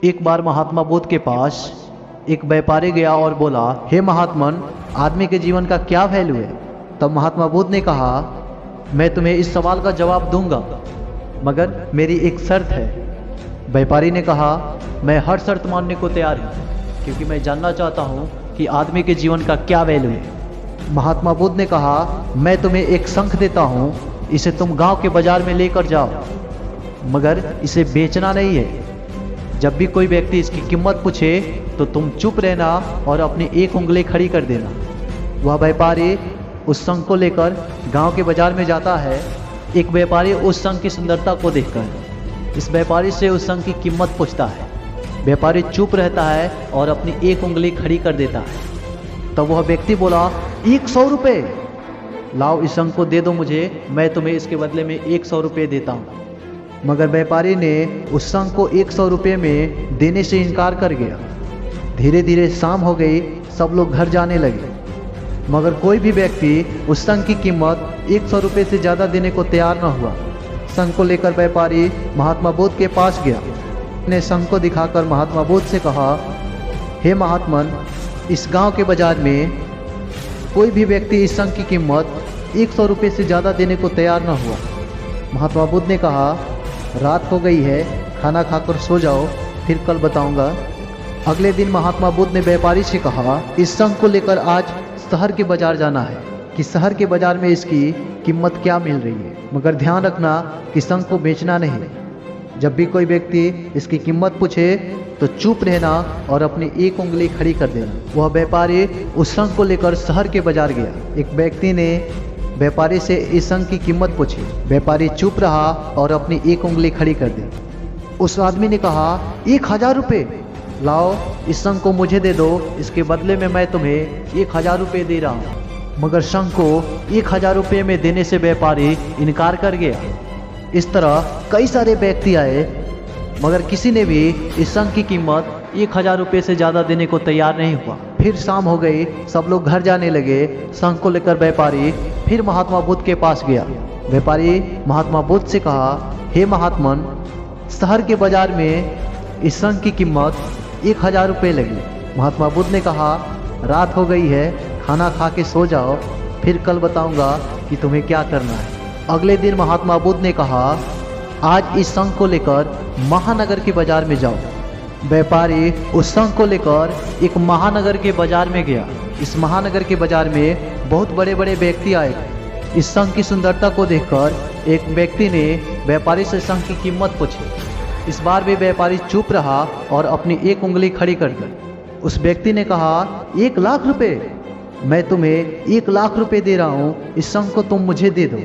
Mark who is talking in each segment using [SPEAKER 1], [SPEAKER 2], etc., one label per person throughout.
[SPEAKER 1] एक बार महात्मा बुद्ध के पास एक व्यापारी गया और बोला, हे महात्मन, आदमी के जीवन का क्या वैल्यू है? तब महात्मा बुद्ध ने कहा, मैं तुम्हें इस सवाल का जवाब दूंगा, मगर मेरी एक शर्त है। व्यापारी ने कहा, मैं हर शर्त मानने को तैयार हूँ, क्योंकि मैं जानना चाहता हूँ कि आदमी के जीवन का क्या वैल्यू है। महात्मा बुद्ध ने कहा, मैं तुम्हें एक शंख देता हूँ, इसे तुम गांव के बाजार में लेकर जाओ, मगर इसे बेचना नहीं है। जब भी कोई व्यक्ति इसकी कीमत पूछे तो तुम चुप रहना और अपनी एक उंगली खड़ी कर देना। वह व्यापारी उस शंख को लेकर गांव के बाजार में जाता है। एक व्यापारी उस शंख की सुंदरता को देखकर इस व्यापारी से उस शंख की कीमत पूछता है। व्यापारी चुप रहता है और अपनी एक उंगली खड़ी कर देता है। तब वह व्यक्ति बोला, 100 रुपये, लाओ इस शंख को दे दो मुझे, मैं तुम्हें इसके बदले में 100 रुपये देता हूँ। मगर व्यापारी ने उस शंख को 100 रुपये में देने से इनकार कर गया। धीरे धीरे शाम हो गई, सब लोग घर जाने लगे, मगर कोई भी व्यक्ति उस शंख की कीमत 100 रुपये से ज़्यादा देने को तैयार न हुआ। शंख को लेकर व्यापारी महात्मा बुद्ध के पास गया। ने शंख को दिखाकर महात्मा बुद्ध से कहा, हे महात्मन, इस गांव के बाजार में कोई भी व्यक्ति इस शंख की कीमत 100 रुपये से ज़्यादा देने को तैयार न हुआ। महात्मा बुद्ध ने कहा, रात हो गई है, खाना खाकर सो जाओ, फिर कल बताऊंगा। अगले दिन महात्मा बुद्ध ने व्यापारी से कहा, इस शंख को लेकर आज शहर के बाजार जाना है कि शहर के बाजार में इसकी कीमत क्या मिल रही है, मगर ध्यान रखना कि शंख को बेचना नहीं। जब भी कोई व्यक्ति इसकी कीमत पूछे तो चुप रहना और अपनी एक उंगली खड़ी कर देना। वह व्यापारी उस शंख को लेकर शहर के बाजार गया। एक व्यक्ति ने व्यापारी से इस शंख की कीमत पूछी। व्यापारी चुप रहा और अपनी एक उंगली खड़ी कर दी। उस आदमी ने कहा, 1000 रुपये, लाओ इस शंख को मुझे दे दो, इसके बदले में मैं तुम्हें 1000 रुपये दे रहा हूँ। मगर शंख को 1000 रुपये में देने से व्यापारी इनकार कर गया। इस तरह कई सारे व्यक्ति आए, मगर किसी ने भी इस शंख की कीमत 1000 रुपये से ज़्यादा देने को तैयार नहीं हुआ। फिर शाम हो गई, सब लोग घर जाने लगे। शंख को लेकर व्यापारी फिर महात्मा बुद्ध के पास गया। व्यापारी महात्मा बुद्ध से कहा, हे महात्मन, शहर के बाजार में इस शंख की कीमत 1000 रुपये लगी। महात्मा बुद्ध ने कहा, रात हो गई है, खाना खा के सो जाओ, फिर कल बताऊंगा कि तुम्हें क्या करना है। अगले दिन महात्मा बुद्ध ने कहा, आज इस शंख को लेकर महानगर के बाजार में जाओ। व्यापारी उस शंख को लेकर एक महानगर के बाजार में गया। इस महानगर के बाजार में बहुत बड़े बड़े व्यक्ति आए। इस शंख की सुंदरता को देखकर एक व्यक्ति ने व्यापारी से शंख की कीमत पूछी। इस बार भी व्यापारी चुप रहा और अपनी एक उंगली खड़ी कर दी। उस व्यक्ति ने कहा, 1 लाख रुपये, मैं तुम्हें 1 लाख रुपये दे रहा हूँ, इस शंख को तुम मुझे दे दो।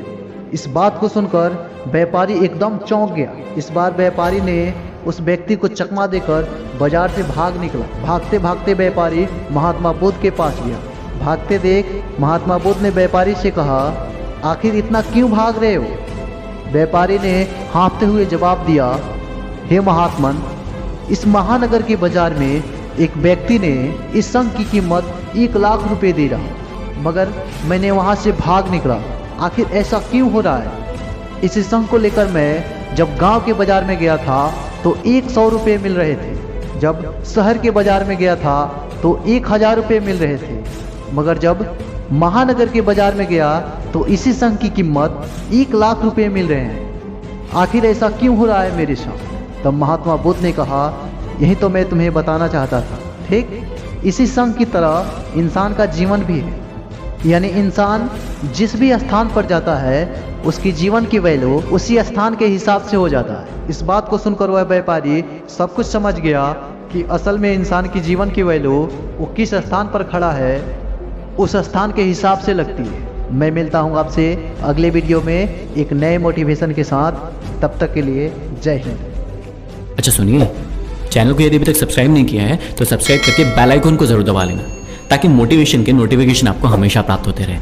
[SPEAKER 1] इस बात को सुनकर व्यापारी एकदम चौंक गया। इस बार व्यापारी ने उस व्यक्ति को चकमा देकर बाजार से भाग निकला। भागते भागते व्यापारी महात्मा बुद्ध के पास गया। भागते देख महात्मा बुद्ध ने व्यापारी से कहा, आखिर इतना क्यों भाग रहे हो? व्यापारी ने हाँफते हुए जवाब दिया, हे महात्मन, इस महानगर के बाजार में एक व्यक्ति ने इस शंख की कीमत 1 लाख रुपये दे रहा, मगर मैंने वहाँ से भाग निकला। आखिर ऐसा क्यों हो रहा है? इस शंख को लेकर मैं जब गांव के बाजार में गया था तो 100 रुपये मिल रहे थे, जब शहर के बाजार में गया था तो 1000 रुपये मिल रहे थे, मगर जब महानगर के बाजार में गया तो इसी शंख की कीमत 1 लाख रुपये मिल रहे हैं। आखिर ऐसा क्यों हो रहा है मेरे साथ? तब महात्मा बुद्ध ने कहा, यही तो मैं तुम्हें बताना चाहता था। ठीक इसी शंख की तरह इंसान का जीवन भी है, यानी इंसान जिस भी स्थान पर जाता है उसकी जीवन की वैल्यू उसी स्थान के हिसाब से हो जाता है। इस बात को सुनकर वह व्यापारी सब कुछ समझ गया कि असल में इंसान की जीवन की वैल्यू वो किस स्थान पर खड़ा है उस स्थान के हिसाब से लगती है। मैं मिलता हूँ आपसे अगले वीडियो में एक नए मोटिवेशन के साथ। तब तक के लिए जय हिंद।
[SPEAKER 2] अच्छा सुनिए, चैनल को यदि अभी तक सब्सक्राइब नहीं किया है तो सब्सक्राइब करके बेल आइकन को जरूर दबा लेना, ताकि मोटिवेशन के नोटिफिकेशन आपको हमेशा प्राप्त होते रहे।